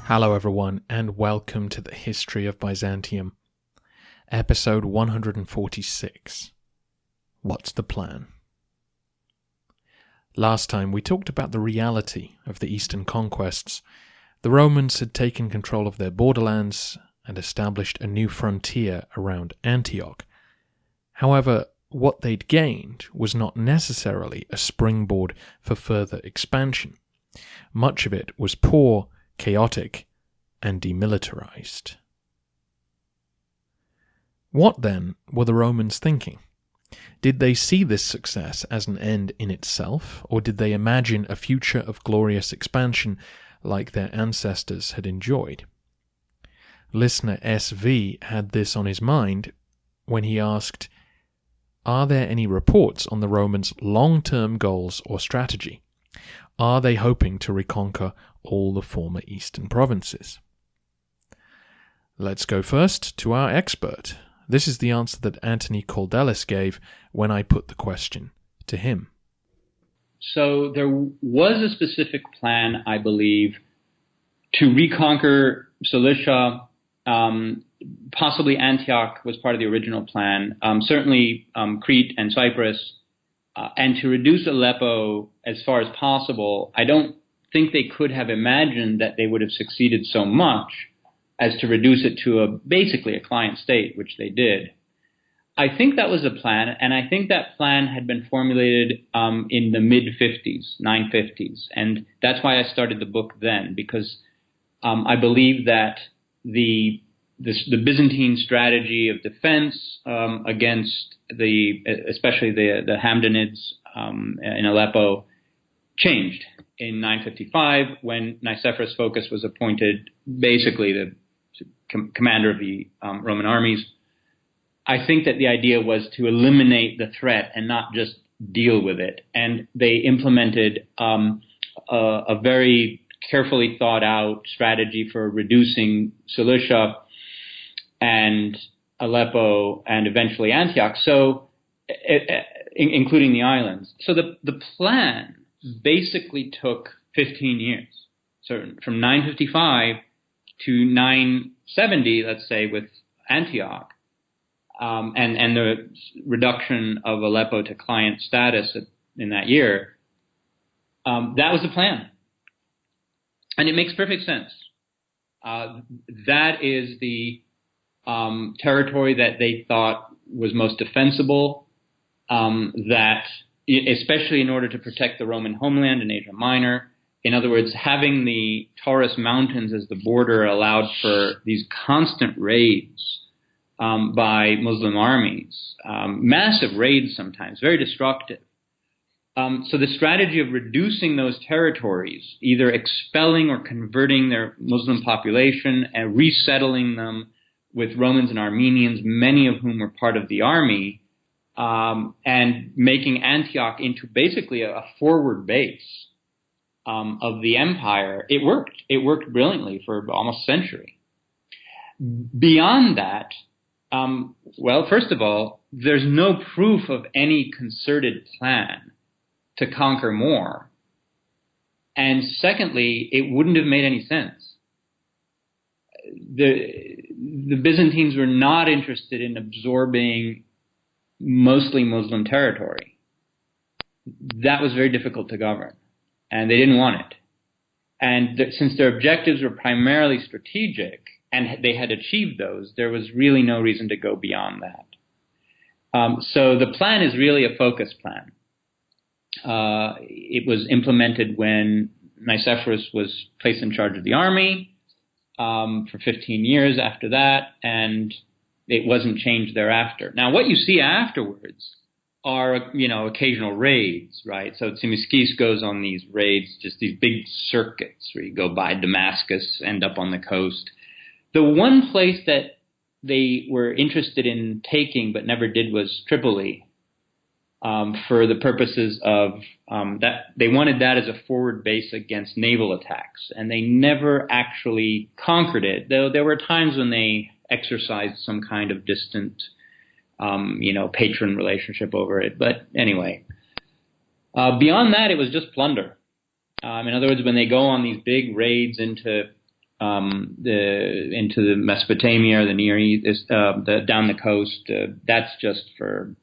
Hello everyone, and welcome to the History of Byzantium, episode 146. What's the plan? Last time we talked about the reality of the Eastern conquests. The Romans had taken control of their borderlands and established a new frontier around Antioch. However, what they'd gained was not necessarily a springboard for further expansion. Much of it was poor, chaotic, and demilitarized. What then were the Romans thinking? Did they see this success as an end in itself, or did they imagine a future of glorious expansion like their ancestors had enjoyed? Listener SV had this on his mind when he asked, "Are there any reports on the Romans' long-term goals or strategy? Are they hoping to reconquer all the former eastern provinces?" Let's go first to our expert. This is the answer that Anthony Caldelis gave when I put the question to him. So there was a specific plan, I believe, to reconquer Cilicia. Possibly Antioch was part of the original plan. Certainly Crete and Cyprus. And to reduce Aleppo as far as possible. I don't think they could have imagined that they would have succeeded so much as to reduce it to basically a client state, which they did. I think that was the plan, and I think that plan had been formulated in the mid-50s, 950s, and that's why I started the book then, because I believe that the Byzantine strategy of defense against especially the Hamdanids in Aleppo changed in 955 when Nicephorus Phocas was appointed basically the commander of the Roman armies. I think that the idea was to eliminate the threat and not just deal with it. And they implemented a very carefully thought out strategy for reducing Cilicia and Aleppo and eventually Antioch, so including the islands. So the plan basically took 15 years. So from 955 to 970, let's say, with Antioch, and the reduction of Aleppo to client status in that year, that was the plan. And it makes perfect sense. That is the territory that they thought was most defensible, that especially in order to protect the Roman homeland in Asia Minor. In other words, having the Taurus Mountains as the border allowed for these constant raids by Muslim armies, massive raids sometimes, very destructive. So the strategy of reducing those territories, either expelling or converting their Muslim population and resettling them with Romans and Armenians, many of whom were part of the army, and making Antioch into basically a forward base of the empire, it worked. It worked brilliantly for almost a century. Beyond that, well, first of all, there's no proof of any concerted plan to conquer more. And secondly, it wouldn't have made any sense. The Byzantines were not interested in absorbing mostly Muslim territory. That was very difficult to govern, and they didn't want it. And since their objectives were primarily strategic, and they had achieved those, there was really no reason to go beyond that. So the plan is really a focus plan. It was implemented when Nicephorus was placed in charge of the army for 15 years after that, and it wasn't changed thereafter. Now, what you see afterwards are, occasional raids, right? So Tsimiskis goes on these raids, just these big circuits where you go by Damascus, end up on the coast. The one place that they were interested in taking but never did was Tripoli, for the purposes of that. They wanted that as a forward base against naval attacks, and they never actually conquered it, though there were times when they exercised some kind of distant patron relationship over it. But anyway, Beyond that, it was just plunder. In other words, when they go on these big raids into the Mesopotamia or the Near East, down the coast, that's just for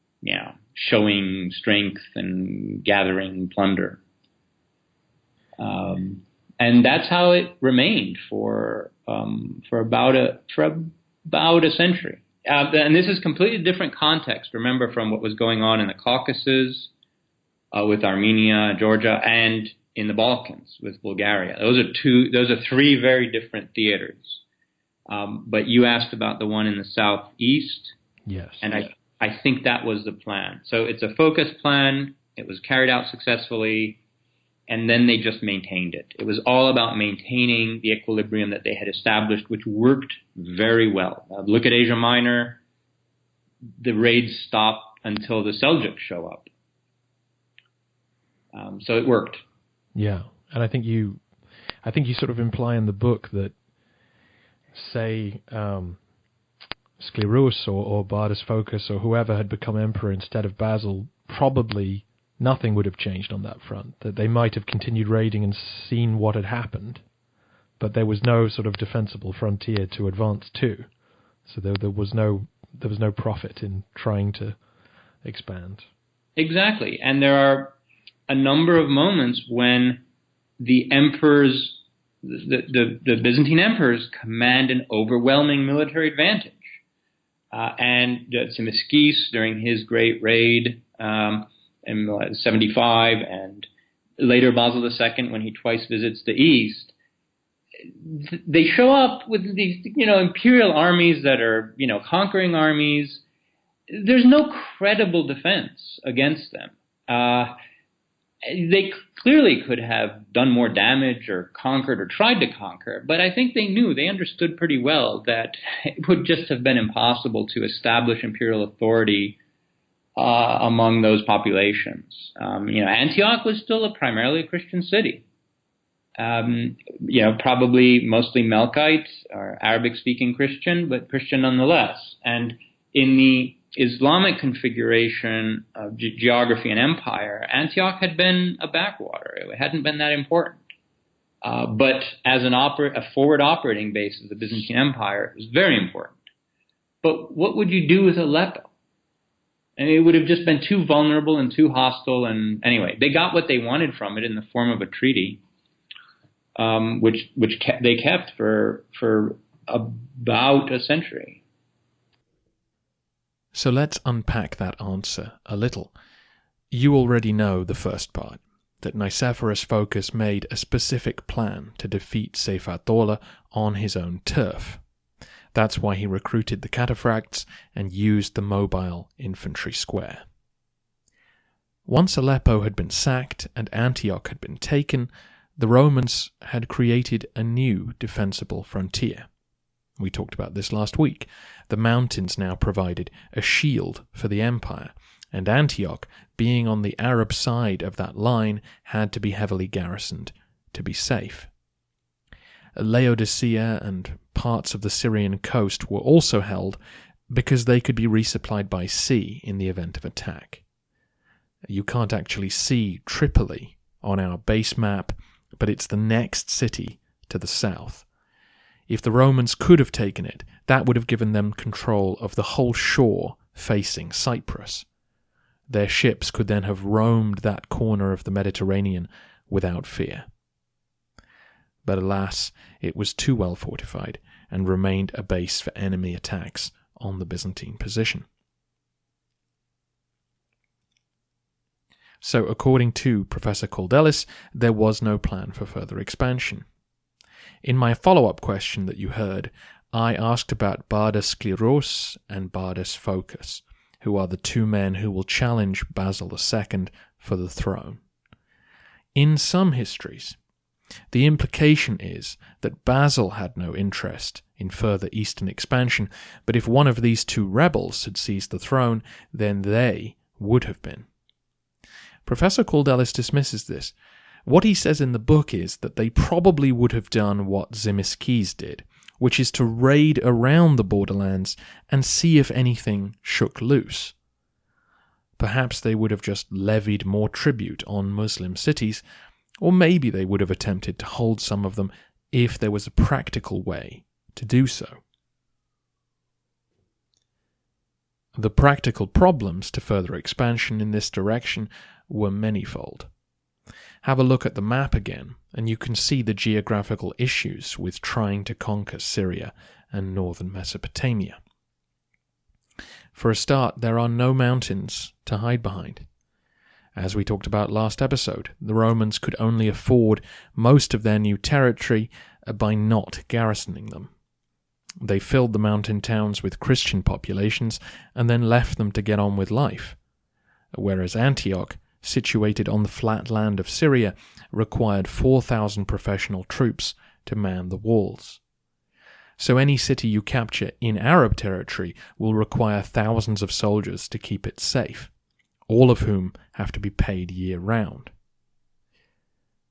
showing strength and gathering plunder. And that's how it remained for about a century. And this is completely different context. Remember, from what was going on in the Caucasus with Armenia, Georgia, and in the Balkans with Bulgaria. Those are three very different theaters. But you asked about the one in the southeast. Yes. And I think that was the plan. So it's a focused plan. It was carried out successfully. And then they just maintained it. It was all about maintaining the equilibrium that they had established, which worked very well. Look at Asia Minor. The raids stop until the Seljuks show up. So it worked. Yeah, and I think you sort of imply in the book that, say, Sclerus or Bardas Phocas or whoever had become emperor instead of Basil, probably nothing would have changed on that front. That they might have continued raiding and seen what had happened, but there was no sort of defensible frontier to advance to. So there was no profit in trying to expand. Exactly, and there are a number of moments when the emperors, the Byzantine emperors, command an overwhelming military advantage. And Tsimiskis, during his great raid in 75, and later Basil II, when he twice visits the East, they show up with these, imperial armies that are, conquering armies. There's no credible defense against them. They clearly could have done more damage or conquered or tried to conquer, but I think they understood pretty well that it would just have been impossible to establish imperial authority among those populations. Antioch was still primarily a Christian city. Probably mostly Melkite or Arabic-speaking Christian, but Christian nonetheless. And in the Islamic configuration of geography and empire, Antioch had been a backwater. It hadn't been that important. But as a forward operating base of the Byzantine Empire, it was very important. But what would you do with Aleppo? And it would have just been too vulnerable and too hostile. And anyway, they got what they wanted from it in the form of a treaty, which they kept for about a century. So let's unpack that answer a little. You already know the first part, that Nicephorus Phocas made a specific plan to defeat Seyf-ad-Dawla on his own turf. That's why he recruited the cataphracts and used the mobile infantry square. Once Aleppo had been sacked and Antioch had been taken, the Romans had created a new defensible frontier. We talked about this last week. The mountains now provided a shield for the empire, and Antioch, being on the Arab side of that line, had to be heavily garrisoned to be safe. Laodicea and parts of the Syrian coast were also held because they could be resupplied by sea in the event of attack. You can't actually see Tripoli on our base map, but it's the next city to the south. If the Romans could have taken it, that would have given them control of the whole shore facing Cyprus. Their ships could then have roamed that corner of the Mediterranean without fear. But alas, it was too well fortified and remained a base for enemy attacks on the Byzantine position. So according to Professor Caldelis, there was no plan for further expansion. In my follow-up question that you heard, I asked about Bardas Sclerus and Bardas Phocas, who are the two men who will challenge Basil II for the throne. In some histories, the implication is that Basil had no interest in further eastern expansion, but if one of these two rebels had seized the throne, then they would have been. Professor Caldelis dismisses this. What he says in the book is that they probably would have done what Tsimiskis did, which is to raid around the borderlands and see if anything shook loose. Perhaps they would have just levied more tribute on Muslim cities, or maybe they would have attempted to hold some of them if there was a practical way to do so. The practical problems to further expansion in this direction were manifold. Have a look at the map again, and you can see the geographical issues with trying to conquer Syria and northern Mesopotamia. For a start, there are no mountains to hide behind. As we talked about last episode, the Romans could only afford most of their new territory by not garrisoning them. They filled the mountain towns with Christian populations and then left them to get on with life, whereas Antioch, situated on the flat land of Syria, required 4,000 professional troops to man the walls. So any city you capture in Arab territory will require thousands of soldiers to keep it safe, all of whom have to be paid year-round.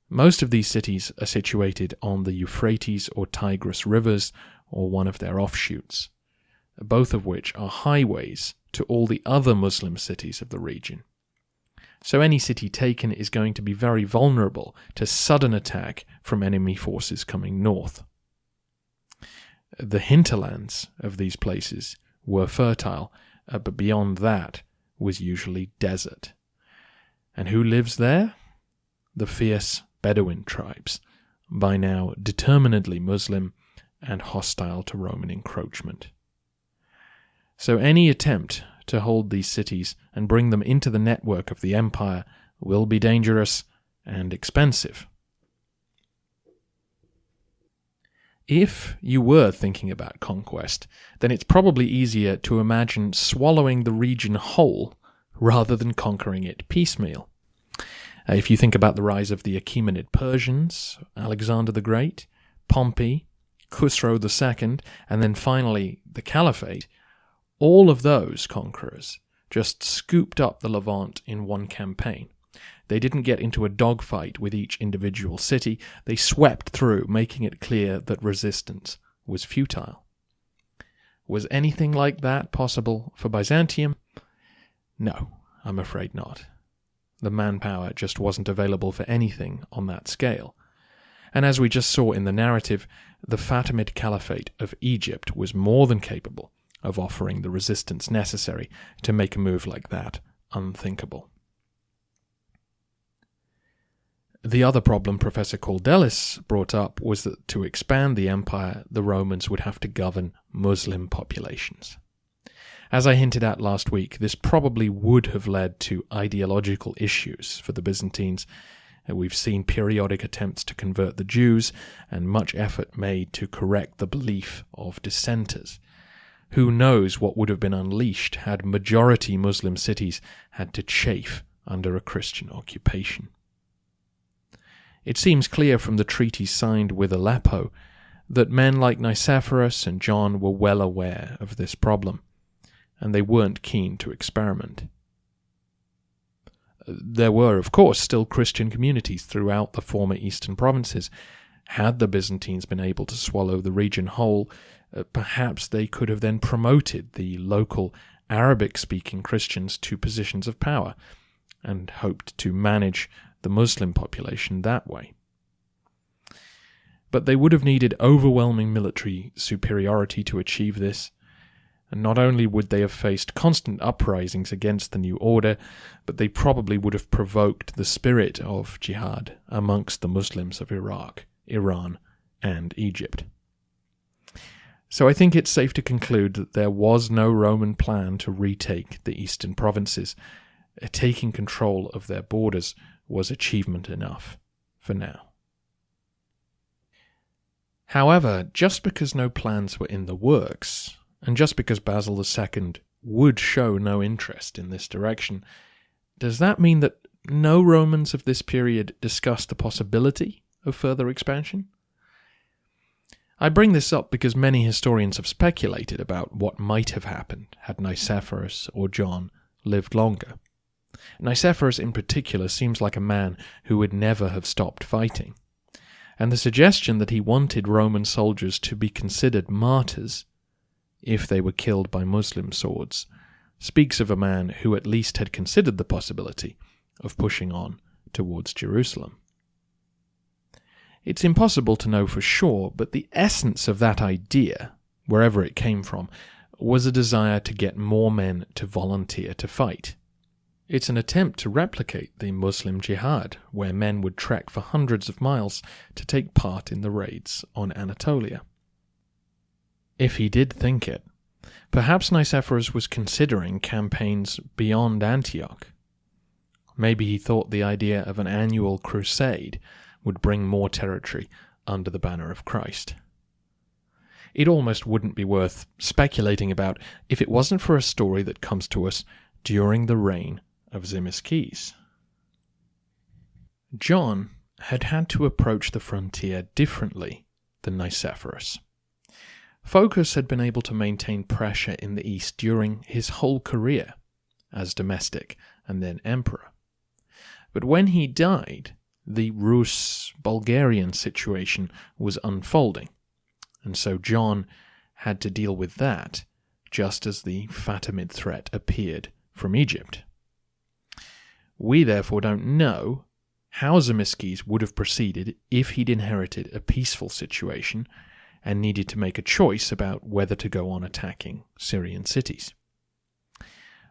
Most of these cities are situated on the Euphrates or Tigris rivers or one of their offshoots, both of which are highways to all the other Muslim cities of the region. So any city taken is going to be very vulnerable to sudden attack from enemy forces coming north. The hinterlands of these places were fertile, but beyond that was usually desert. And who lives there? The fierce Bedouin tribes, by now determinedly Muslim and hostile to Roman encroachment. So any attempt to hold these cities and bring them into the network of the empire will be dangerous and expensive. If you were thinking about conquest, then it's probably easier to imagine swallowing the region whole rather than conquering it piecemeal. If you think about the rise of the Achaemenid Persians, Alexander the Great, Pompey, Khusro II, and then finally the Caliphate, all of those conquerors just scooped up the Levant in one campaign. They didn't get into a dogfight with each individual city. They swept through, making it clear that resistance was futile. Was anything like that possible for Byzantium? No, I'm afraid not. The manpower just wasn't available for anything on that scale. And as we just saw in the narrative, the Fatimid Caliphate of Egypt was more than capable of offering the resistance necessary to make a move like that unthinkable. The other problem Professor Caldelis brought up was that to expand the empire, the Romans would have to govern Muslim populations. As I hinted at last week, this probably would have led to ideological issues for the Byzantines. We've seen periodic attempts to convert the Jews and much effort made to correct the belief of dissenters. Who knows what would have been unleashed had majority Muslim cities had to chafe under a Christian occupation. It seems clear from the treaties signed with Aleppo that men like Nicephorus and John were well aware of this problem, and they weren't keen to experiment. There were, of course, still Christian communities throughout the former eastern provinces. Had the Byzantines been able to swallow the region whole, perhaps they could have then promoted the local Arabic-speaking Christians to positions of power, and hoped to manage the Muslim population that way. But they would have needed overwhelming military superiority to achieve this, and not only would they have faced constant uprisings against the new order, but they probably would have provoked the spirit of jihad amongst the Muslims of Iraq, Iran, and Egypt. So I think it's safe to conclude that there was no Roman plan to retake the eastern provinces. Taking control of their borders was achievement enough for now. However, just because no plans were in the works, and just because Basil II would show no interest in this direction, does that mean that no Romans of this period discussed the possibility of further expansion? I bring this up because many historians have speculated about what might have happened had Nicephorus or John lived longer. Nicephorus in particular seems like a man who would never have stopped fighting, and the suggestion that he wanted Roman soldiers to be considered martyrs if they were killed by Muslim swords speaks of a man who at least had considered the possibility of pushing on towards Jerusalem. It's impossible to know for sure, but the essence of that idea, wherever it came from, was a desire to get more men to volunteer to fight. It's an attempt to replicate the Muslim jihad, where men would trek for hundreds of miles to take part in the raids on Anatolia. If he did think it, perhaps Nicephorus was considering campaigns beyond Antioch. Maybe he thought the idea of an annual crusade would bring more territory under the banner of Christ. It almost wouldn't be worth speculating about if it wasn't for a story that comes to us during the reign of Zimisces. John had had to approach the frontier differently than Nicephorus. Phocas had been able to maintain pressure in the east during his whole career as domestic and then emperor. But when he died, the Rus-Bulgarian situation was unfolding, and so John had to deal with that, just as the Fatimid threat appeared from Egypt. We therefore don't know how Zimisces would have proceeded if he'd inherited a peaceful situation and needed to make a choice about whether to go on attacking Syrian cities.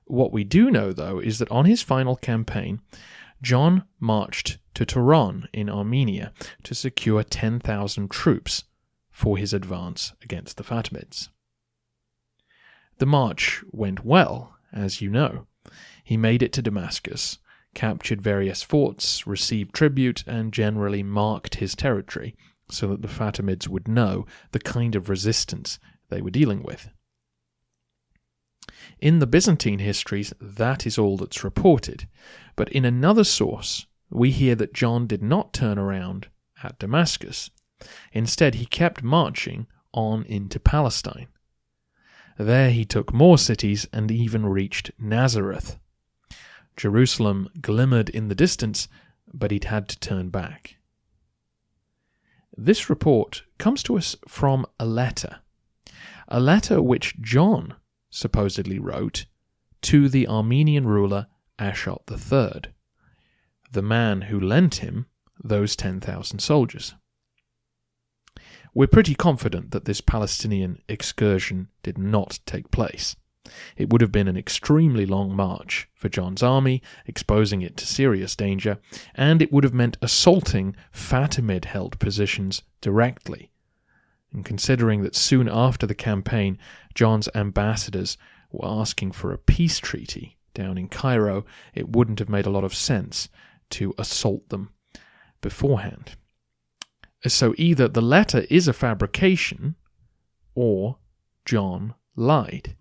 What we do know, though, is that on his final campaign, John marched to Turon in Armenia to secure 10,000 troops for his advance against the Fatimids. The march went well, as you know. He made it to Damascus, captured various forts, received tribute, and generally marked his territory so that the Fatimids would know the kind of resistance they were dealing with. In the Byzantine histories, that is all that's reported, but in another source, we hear that John did not turn around at Damascus. Instead, he kept marching on into Palestine. There he took more cities and even reached Nazareth. Jerusalem glimmered in the distance, but he'd had to turn back. This report comes to us from a letter which John supposedly wrote to the Armenian ruler Ashot III, the man who lent him those 10,000 soldiers. We're pretty confident that this Palestinian excursion did not take place. It would have been an extremely long march for John's army, exposing it to serious danger, and it would have meant assaulting Fatimid-held positions directly. And considering that soon after the campaign, John's ambassadors were asking for a peace treaty down in Cairo, it wouldn't have made a lot of sense to assault them beforehand. So either the letter is a fabrication, or John lied.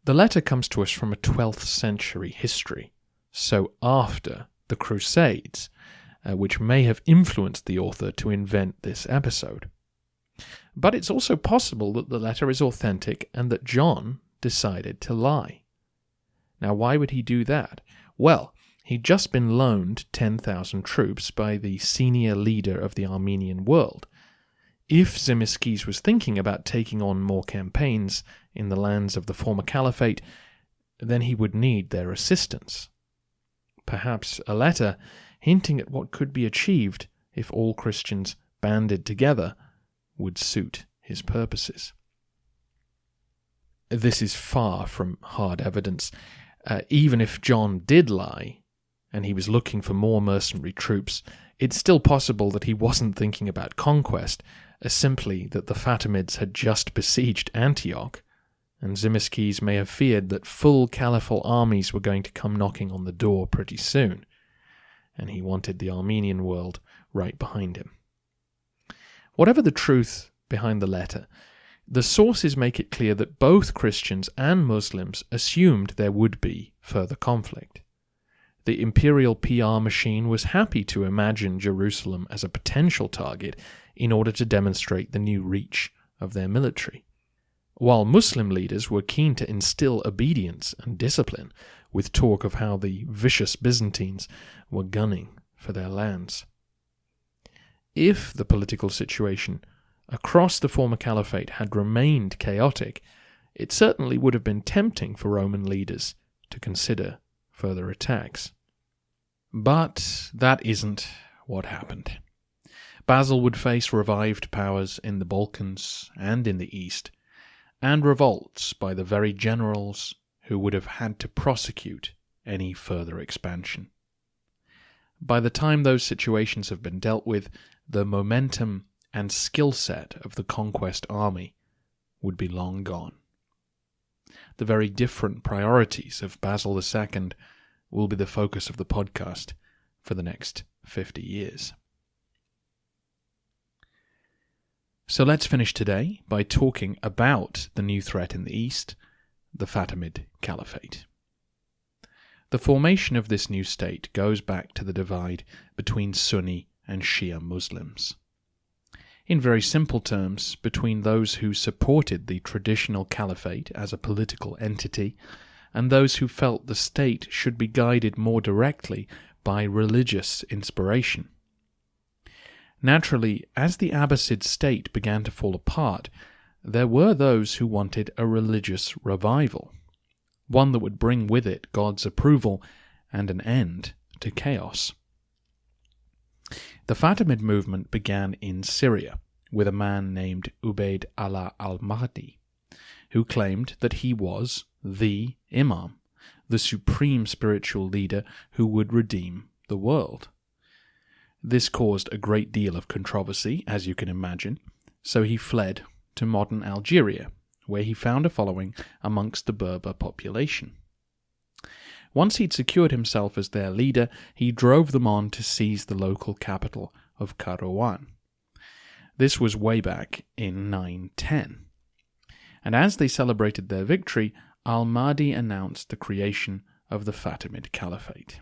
The letter comes to us from a 12th century history, so after the Crusades, which may have influenced the author to invent this episode. But it's also possible that the letter is authentic and that John decided to lie. Now, why would he do that? Well, he'd just been loaned 10,000 troops by the senior leader of the Armenian world. If Zimisces was thinking about taking on more campaigns in the lands of the former caliphate, then he would need their assistance. Perhaps a letter hinting at what could be achieved if all Christians banded together would suit his purposes. This is far from hard evidence. Even if John did lie, and he was looking for more mercenary troops, it's still possible that he wasn't thinking about conquest, simply that the Fatimids had just besieged Antioch, and Zimisces may have feared that full caliphal armies were going to come knocking on the door pretty soon, and he wanted the Armenian world right behind him. Whatever the truth behind the letter, the sources make it clear that both Christians and Muslims assumed there would be further conflict. The Imperial PR machine was happy to imagine Jerusalem as a potential target in order to demonstrate the new reach of their military, while Muslim leaders were keen to instill obedience and discipline with talk of how the vicious Byzantines were gunning for their lands. If the political situation across the former caliphate had remained chaotic, it certainly would have been tempting for Roman leaders to consider further attacks. But that isn't what happened. Basil would face revived powers in the Balkans and in the east, and revolts by the very generals who would have had to prosecute any further expansion. By the time those situations have been dealt with, the momentum and skill set of the conquest army would be long gone. The very different priorities of Basil II will be the focus of the podcast for the next 50 years. So let's finish today by talking about the new threat in the east, the Fatimid Caliphate. The formation of this new state goes back to the divide between Sunni and Shia Muslims. In very simple terms, between those who supported the traditional caliphate as a political entity and those who felt the state should be guided more directly by religious inspiration. Naturally, as the Abbasid state began to fall apart, there were those who wanted a religious revival, one that would bring with it God's approval and an end to chaos. The Fatimid movement began in Syria with a man named Ubayd Allah al-Mahdi, who claimed that he was the Imam, the supreme spiritual leader who would redeem the world. This caused a great deal of controversy, as you can imagine, so he fled to modern Algeria, where he found a following amongst the Berber population. Once he'd secured himself as their leader, he drove them on to seize the local capital of Kairouan. This was way back in 910. And as they celebrated their victory, al-Mahdi announced the creation of the Fatimid Caliphate.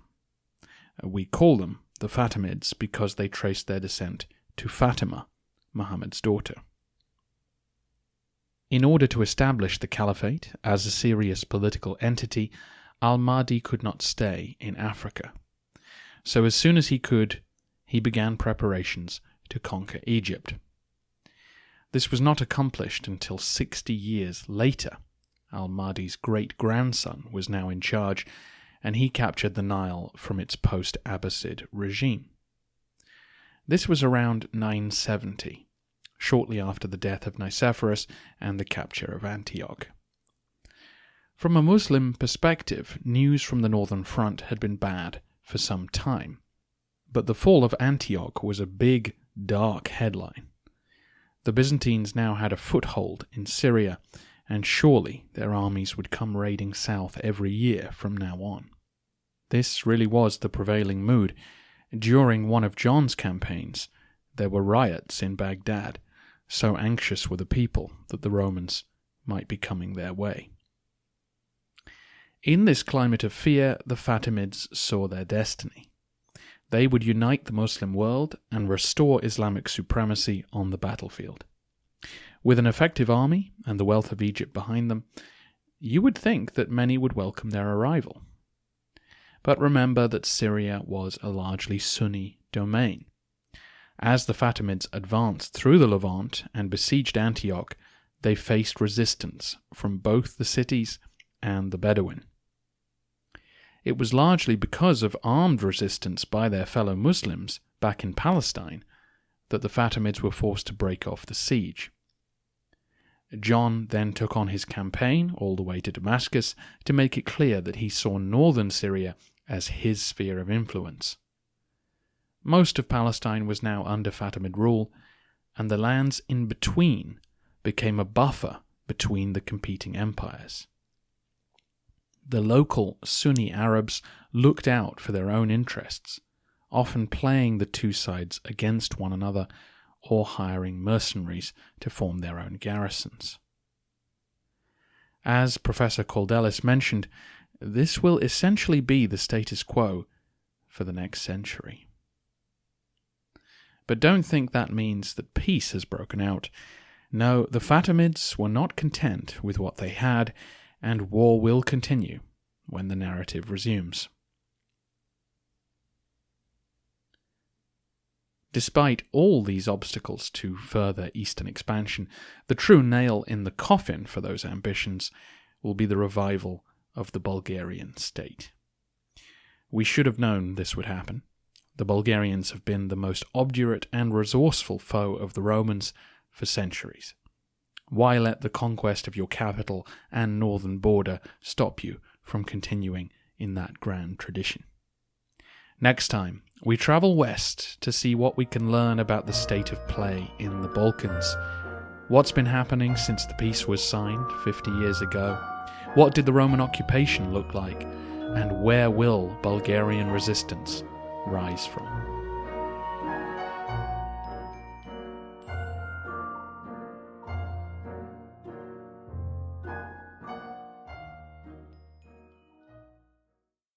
We call them the Fatimids because they trace their descent to Fatima, Muhammad's daughter. In order to establish the Caliphate as a serious political entity, al-Mahdi could not stay in Africa. So as soon as he could, he began preparations to conquer Egypt. This was not accomplished until 60 years later. Al-Mahdi's great-grandson was now in charge, and he captured the Nile from its post-Abbasid regime. This was around 970, shortly after the death of Nicephorus and the capture of Antioch. From a Muslim perspective, news from the Northern Front had been bad for some time, but the fall of Antioch was a big, dark headline. The Byzantines now had a foothold in Syria, and surely their armies would come raiding south every year from now on. This really was the prevailing mood. During one of John's campaigns, there were riots in Baghdad, so anxious were the people that the Romans might be coming their way. In this climate of fear, the Fatimids saw their destiny. They would unite the Muslim world and restore Islamic supremacy on the battlefield. With an effective army and the wealth of Egypt behind them, you would think that many would welcome their arrival. But remember that Syria was a largely Sunni domain. As the Fatimids advanced through the Levant and besieged Antioch, they faced resistance from both the cities and the Bedouin. It was largely because of armed resistance by their fellow Muslims back in Palestine that the Fatimids were forced to break off the siege. John then took on his campaign all the way to Damascus to make it clear that he saw northern Syria as his sphere of influence. Most of Palestine was now under Fatimid rule, and the lands in between became a buffer between the competing empires. The local Sunni Arabs looked out for their own interests, often playing the two sides against one another or hiring mercenaries to form their own garrisons. As Professor Caldelis mentioned, this will essentially be the status quo for the next century. But don't think that means that peace has broken out. No, the Fatimids were not content with what they had, and war will continue when the narrative resumes. Despite all these obstacles to further eastern expansion, the true nail in the coffin for those ambitions will be the revival of the Bulgarian state. We should have known this would happen. The Bulgarians have been the most obdurate and resourceful foe of the Romans for centuries. Why let the conquest of your capital and northern border stop you from continuing in that grand tradition? Next time, we travel west to see what we can learn about the state of play in the Balkans. What's been happening since the peace was signed 50 years ago? What did the Roman occupation look like? And where will Bulgarian resistance rise from?